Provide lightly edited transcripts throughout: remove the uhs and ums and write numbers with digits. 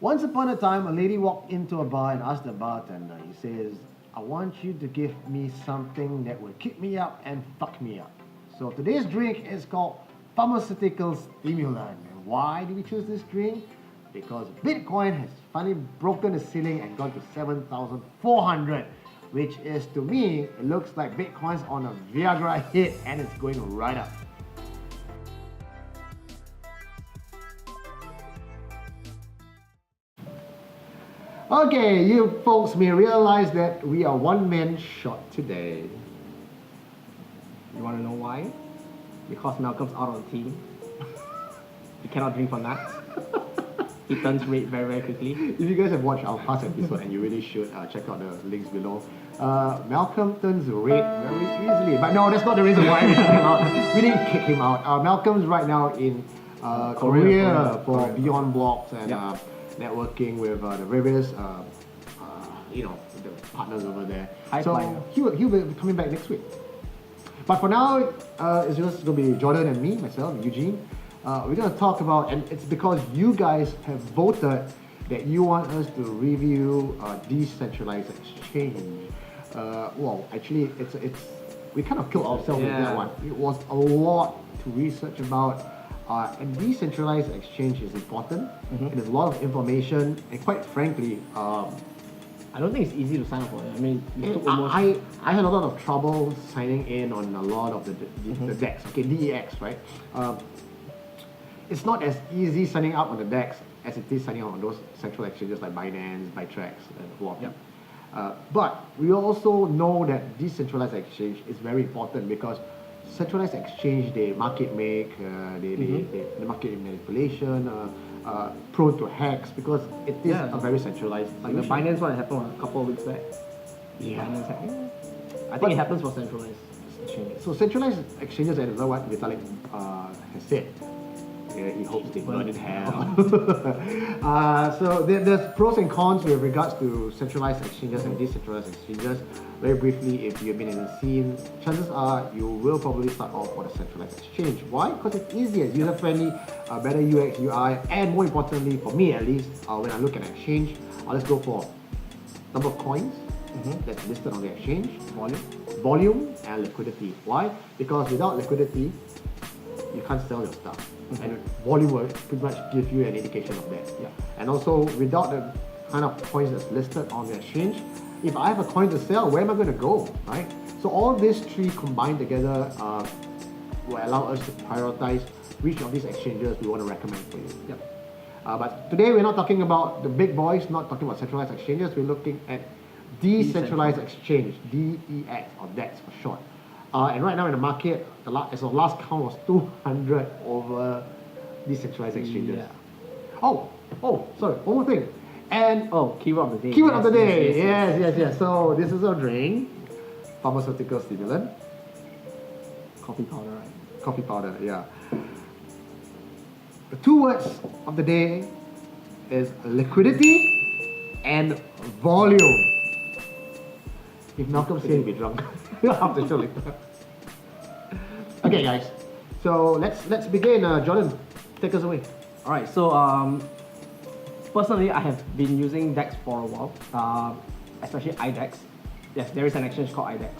Once upon a time, a lady walked into a bar and asked the bartender, he says, I want you to give me something that will keep me up and fuck me up. So today's drink is called Pharmaceutical Stimulant. And why did we choose this drink? Because Bitcoin has finally broken the ceiling and gone to 7,400, which is, to me, it looks like Bitcoin's on a Viagra hit and it's going right up. Okay, you folks may realize that we are one man short today. You want to know why? Because Malcolm's out of the team. He cannot drink for nuts. He turns red very, very quickly. If you guys have watched our past episode, and you really should check out the links below, Malcolm turns red very easily. But no, that's not the reason why we kicked him out. We didn't kick him out. Malcolm's right now in Korea for Beyond Blocks and networking with the various, the partners over there. So he'll be coming back next week. But for now, it's just going to be Jordan and me, myself, Eugene. We're going to talk about, and it's because you guys have voted that you want us to review decentralized exchange. Well, actually, we kind of killed ourselves with that one. It was a lot to research about. And decentralized exchange is important. Mm-hmm. There's a lot of information, and quite frankly, I don't think it's easy to sign up for it. I mean, I had a lot of trouble signing in on a lot of the DEX. Okay, DEX, right? It's not as easy signing up on the DEX as it is signing up on those central exchanges like Binance, Bittrex, and Huobi. Yep. But we also know that decentralized exchange is very important because centralized exchange, they market make, they market manipulation, prone to hacks because it is a very centralized like the Binance one happened a couple of weeks back. Binance hacking. I think it happens for centralized exchanges. So centralized exchanges, and what Vitalik has said, he hopes they burn in hell. So there's pros and cons with regards to centralized exchanges and decentralized exchanges. Very briefly, if you've been in the scene, chances are you will probably start off on a centralized exchange. Why? Because it's easier, user-friendly, better UX, UI, and more importantly, for me at least, when I look at an exchange, I'll just go for number of coins that's listed on the exchange, volume, and liquidity. Why? Because without liquidity, you can't sell your stuff. And volume will pretty much give you an indication of that. Yeah. And also, without the kind of coins that's listed on the exchange, if I have a coin to sell, where am I going to go, right? So all these three combined together will allow us to prioritize which of these exchanges we want to recommend for you. Yep. But today we're not talking about the big boys, not talking about centralized exchanges. We're looking at decentralized exchange, DEX or DEX for short. And right now in the market, as of last count was 200 over decentralized exchanges. Yeah. Oh, sorry, one more thing. And keyword of the day. Keyword of the day. Yes. So this is our drink, pharmaceutical stimulant. Coffee powder, right? Coffee powder, yeah. The two words of the day is liquidity and volume. If Malcolm said he'll be drunk after the show later. Okay, guys. So let's begin. Jordan, take us away. All right. So personally, I have been using DEX for a while, especially IDEX. Yes, there is an exchange called IDEX.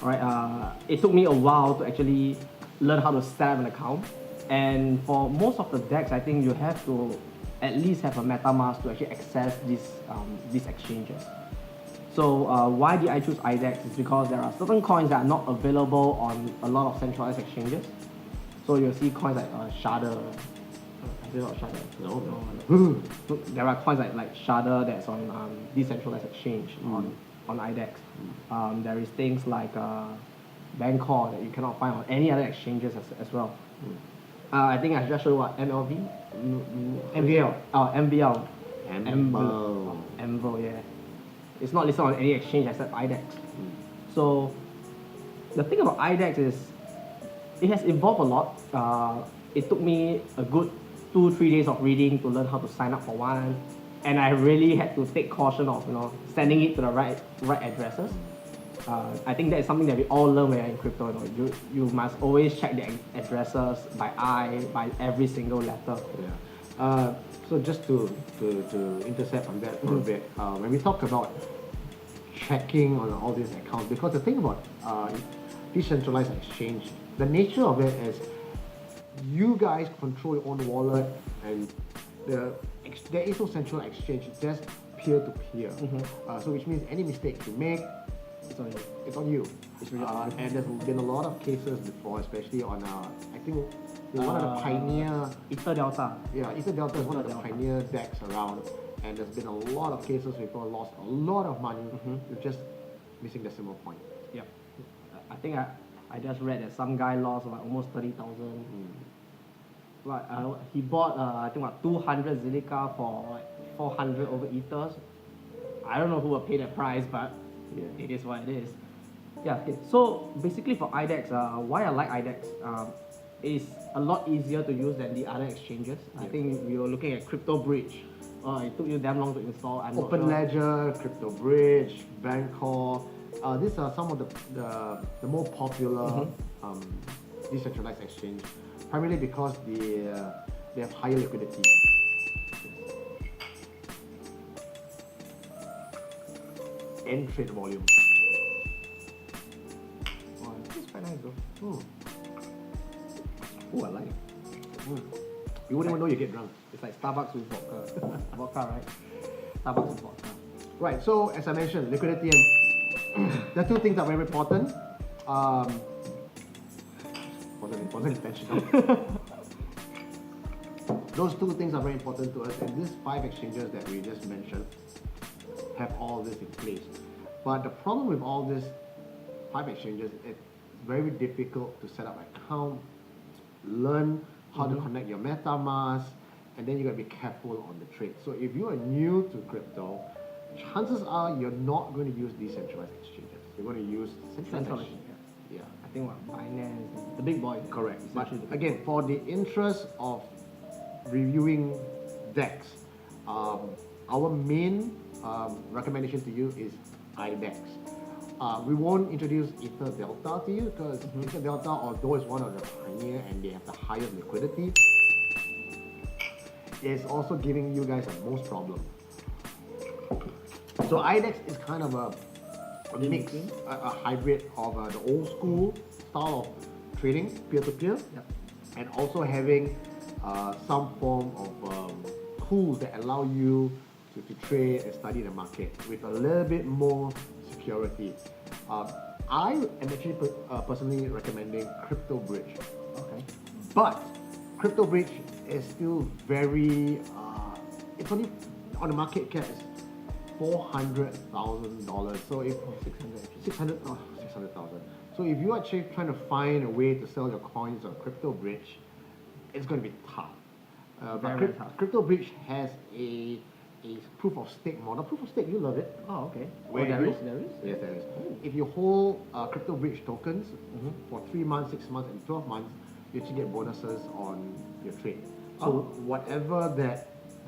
All right. It took me a while to actually learn how to set up an account, and for most of the DEX, I think you have to at least have a MetaMask to actually access these exchanges. So why did I choose IDEX? Is because there are certain coins that are not available on a lot of centralized exchanges. So you'll see coins like Shudder. Is it not Shudder? No. There are coins like Shudder that's on decentralized exchange on IDEX. There is things like Bancor that you cannot find on any other exchanges as well. I think I just showed you what MLV, MVL. MVL. MVL, yeah. It's not listed on any exchange except IDEX. So the thing about IDEX is it has evolved a lot. It took me a good 2-3 days of reading to learn how to sign up for one, and I really had to take caution of sending it to the right addresses. I think that is something that we all learn when you're in crypto. You must always check the addresses by eye, by every single letter. Yeah. So just to intercept on that for a bit, when we talk about checking on all these accounts, because the thing about decentralized exchange, the nature of it is you guys control your own wallet, and there is no central exchange, it's just peer-to-peer. So which means any mistake you make, It's on you. it's on you. It's really on you. And there's been a lot of cases before, especially on, I think, one of the pioneer, Ether Delta. Ether Delta is one of the Ether Delta. pioneer DEX around, and there's been a lot of cases where people lost a lot of money with just missing decimal point. Yep. I think I just read that some guy lost like almost 30,000. Like he bought I think what 200 Zilliqa for like 400 over ethers. I don't know who will pay that price, but it is what it is. Yeah. Okay. So basically for IDEX, why I like IDEX is a lot easier to use than the other exchanges. I think we were looking at CryptoBridge. It took you damn long to install. I'm not sure. OpenLedger, CryptoBridge, Bancor. These are some of the more popular decentralized exchange, primarily because they have higher liquidity. And trade volume. Oh, this is quite nice though. Oh, I like it. You wouldn't even know you get drunk. It's like Starbucks with vodka. Vodka, right? Starbucks with vodka. Right, so as I mentioned, liquidity and the two things that are very important. Wasn't intentional. Those two things are very important to us, and these 5 exchanges that we just mentioned have all this in place. But the problem with all these 5 exchanges, it's very difficult to set up an account, learn how to connect your MetaMask, and then you gotta be careful on the trade. So if you are new to crypto, chances are you're not going to use decentralized exchanges. You're going to use centralized Central exchanges. Yeah. I think what Binance, the big boys. Correct. But Essentially the big again, for the interest of reviewing DEX, our main recommendation to you is IDEX. We won't introduce Ether Delta to you because Ether Delta, although it's one of the pioneer and they have the highest liquidity, is also giving you guys the most problem. So IDEX is kind of a mix, a hybrid of the old school style of trading, peer-to-peer, and also having some form of tools that allow you to trade and study the market with a little bit more security. I am actually personally recommending CryptoBridge. Okay. But CryptoBridge is still very, it's only on the market cap is $400,000. So if 600,000. So if you're actually trying to find a way to sell your coins on CryptoBridge, it's going to be tough. Very tough. CryptoBridge has a proof of stake model. Proof of stake, you love it. Oh, okay. Where there you- is? Yes, there is. If you hold CryptoBridge tokens for 3 months, 6 months, and 12 months, you actually get bonuses on your trade. So whatever the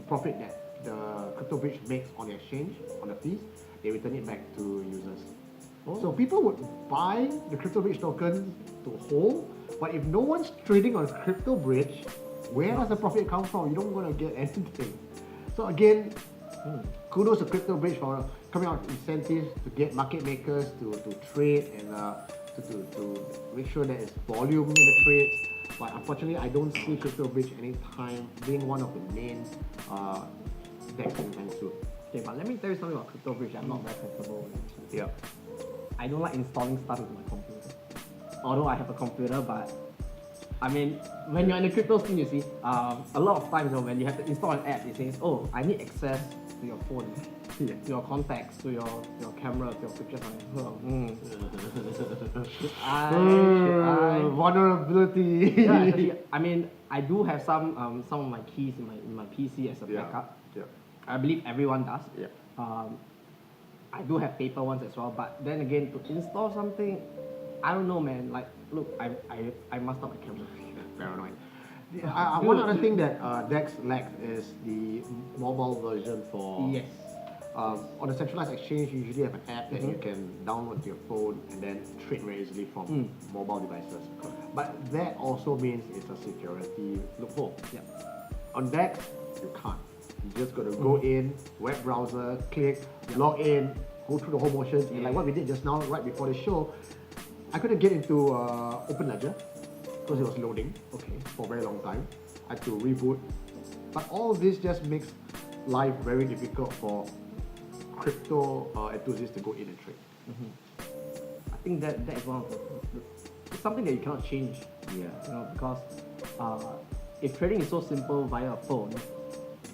profit that the CryptoBridge makes on the exchange, on the fees, they return it back to users. So people would buy the CryptoBridge tokens to hold, but if no one's trading on CryptoBridge, where does the profit come from? You don't going to get anything. So again, kudos to CryptoBridge for coming out with incentives to get market makers to trade and to make sure there is volume in the trades. But unfortunately, I don't see CryptoBridge anytime being one of the main DEX anytime soon. Okay, but let me tell you something about CryptoBridge I'm not very comfortable with. Yeah. I don't like installing stuff into my computer. Although I have a computer, but I mean, when you're in the crypto scene, you see, a lot of times when you have to install an app, it says, oh, I need access to your phone, to your contacts, to your camera, to your pictures. Should I? Vulnerability. Yeah, actually, I mean, I do have some of my keys in my PC as a backup. Yeah. I believe everyone does. Yeah. I do have paper ones as well, but then again, to install something, I don't know, man. Like, look, I messed up my camera. Paranoid. One other thing that DEX lacks is the mobile version for. Yes. On a centralized exchange, you usually have an app that you can download to your phone and then trade very easily from mobile devices. But that also means it's a security loophole. Yeah. On DEX, you can't. You just got to go in, web browser, click, log in, go through the whole motions. And like what we did just now, right before the show, I couldn't get into OpenLedger because it was loading for a very long time. I had to reboot. But all this just makes life very difficult for crypto enthusiasts to go in and trade. I think that is one of it's something that you cannot change. Yeah. You know, because if trading is so simple via a phone,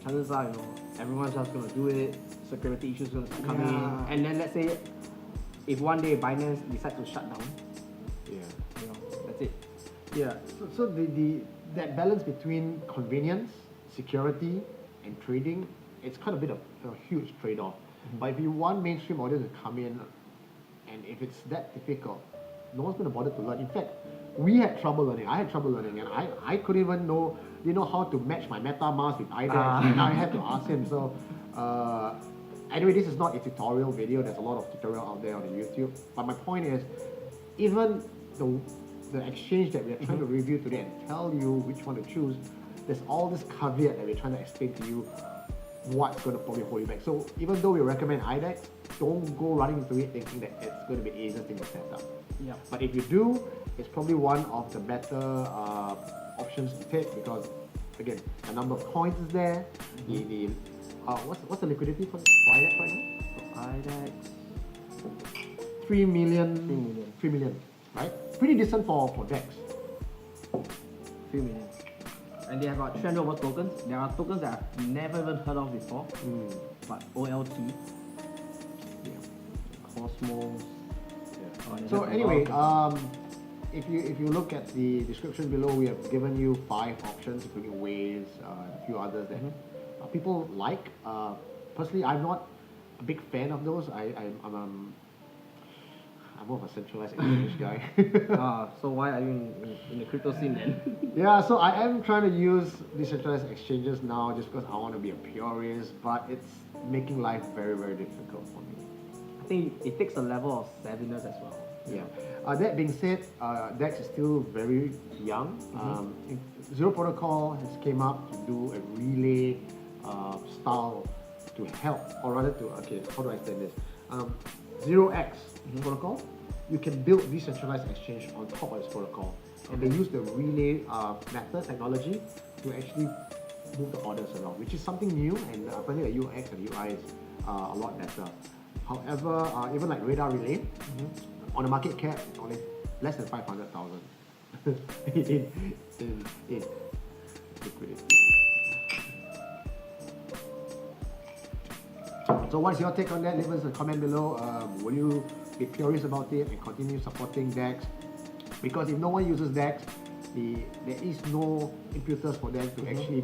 chances are, you know, everyone's just gonna do it. Security issues gonna start coming in, and then let's say if one day Binance decides to shut down, Yeah. you know, that's it. Yeah. So that balance between convenience, security, and trading, it's kind of a bit of a huge trade-off. But if you want mainstream audience to come in, and if it's that difficult, no one's going to bother to learn. In fact, we had trouble learning. I had trouble learning, and I couldn't even know, how to match my MetaMask with IDEX, and I had to ask him. So, anyway, this is not a tutorial video. There's a lot of tutorial out there on the YouTube. But my point is, even the exchange that we are trying to review today and tell you which one to choose, there's all this caveat that we're trying to explain to you what's going to probably hold you back. So even though we recommend IDEX, don't go running into it thinking that it's going to be the easiest thing to set up. Yeah. But if you do, it's probably one of the better options to take because, again, the number of coins is there. What's the liquidity for IDEX right now? IDEX 3 million. 3 million, right? Pretty decent for DEX. 3 million. And they have about 300 over tokens. There are tokens that I've never even heard of before. But OLT, Cosmos. So anyway, if you look at the description below, we have given you 5 options, including Waves, a few others that people like. Personally, I'm not a big fan of those. I'm more of a centralized exchange guy. So why are you in the crypto scene then? Yeah, so I am trying to use decentralized exchanges now just because I want to be a purist, but it's making life very, very difficult for me. I think it takes a level of savviness as well. Yeah. That being said, DEX is still very young. Zero Protocol has came up to do a relay style to help, or rather to, how do I explain this? 0x protocol, you can build decentralized exchange on top of this protocol. And they use the relay method technology to actually move the orders around, which is something new, and apparently the UX and UI is a lot better. However, even like Radar Relay, on the market cap, only less than 500,000 in liquidity. So what's your take on that? Leave us a comment below. Will you be curious about it and continue supporting DEX? Because if no one uses DEX, there is no impetus for them to actually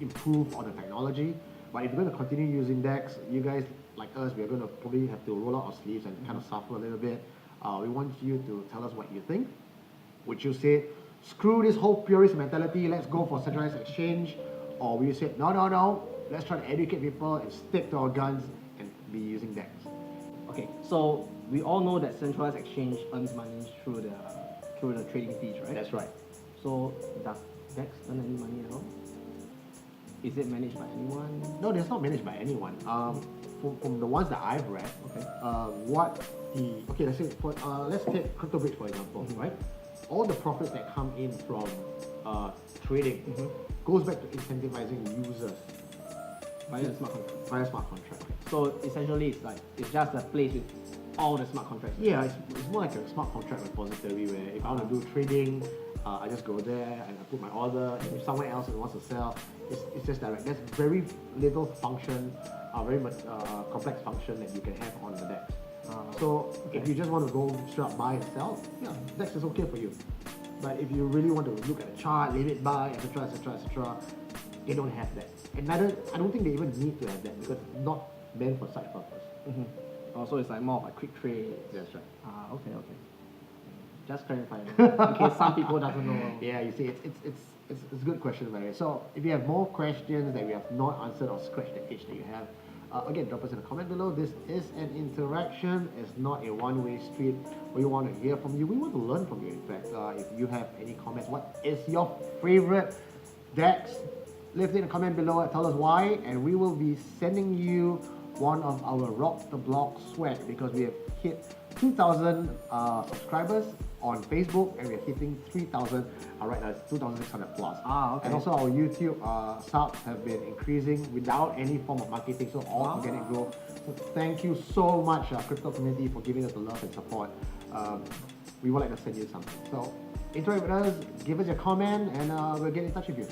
improve on the technology. But if you're going to continue using DEX, you guys like us, we're going to probably have to roll out our sleeves and kind of suffer a little bit. We want you to tell us what you think. Would you say, screw this whole purist mentality, let's go for centralized exchange? Or will you say, no, let's try to educate people and stick to our guns and be using DEX? Okay, so we all know that centralized exchange earns money through the trading fees, right? That's right. So does DEX earn any money at all? Is it managed by anyone? No, it's not managed by anyone. From the ones that I've read, let's take CryptoBridge for example, right? All the profits that come in from trading goes back to incentivizing users Via the smart contract. via smart contract. So essentially, it's just a place with all the smart contracts. Yeah, it's more like a smart contract repository where if I want to do trading, I just go there and I put my order, and if someone else wants to sell, it's just direct. There's very little function, very much complex function that you can have on the DEX. If you just want to go straight up buy and sell, yeah, DEX is okay for you. But if you really want to look at a chart, leave it buy, etc., they don't have that. And I don't think they even need to have that because it's not meant for such purpose. So it's like more of a quick trade. That's right. Okay. Just clarify in case some people doesn't know. Yeah, you see, it's a good question, Larry. So if you have more questions that we have not answered or scratched the itch that you have, again, drop us in the comment below. This is an interaction. It's not a one-way street. We want to hear from you. We want to learn from you, in fact. If you have any comments, what is your favorite DEX leave in a comment below and tell us why, and we will be sending you one of our Rock the Block swag because we have hit 2,000 subscribers on Facebook and we're hitting 3,000. Right now it's 2,600 plus. Okay. And also our YouTube subs have been increasing without any form of marketing, so all organic growth. So thank you so much, crypto community, for giving us the love and support. We would like to send you something. So interact with us, give us your comment, and we'll get in touch with you.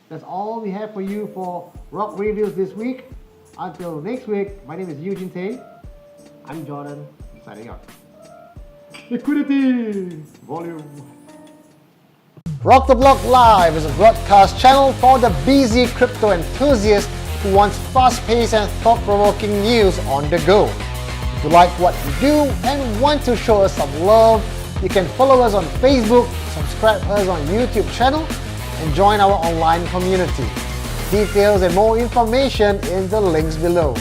That's all we have for you for Rock Reviews this week. Until next week, my name is Eugene Tay. I'm Jordan. Signing out. Liquidity volume. Rock the Block Live is a broadcast channel for the busy crypto enthusiast who wants fast-paced and thought-provoking news on the go. If you like what we do and want to show us some love, you can follow us on Facebook, subscribe us on YouTube channel, and join our online community. Details and more information in the links below.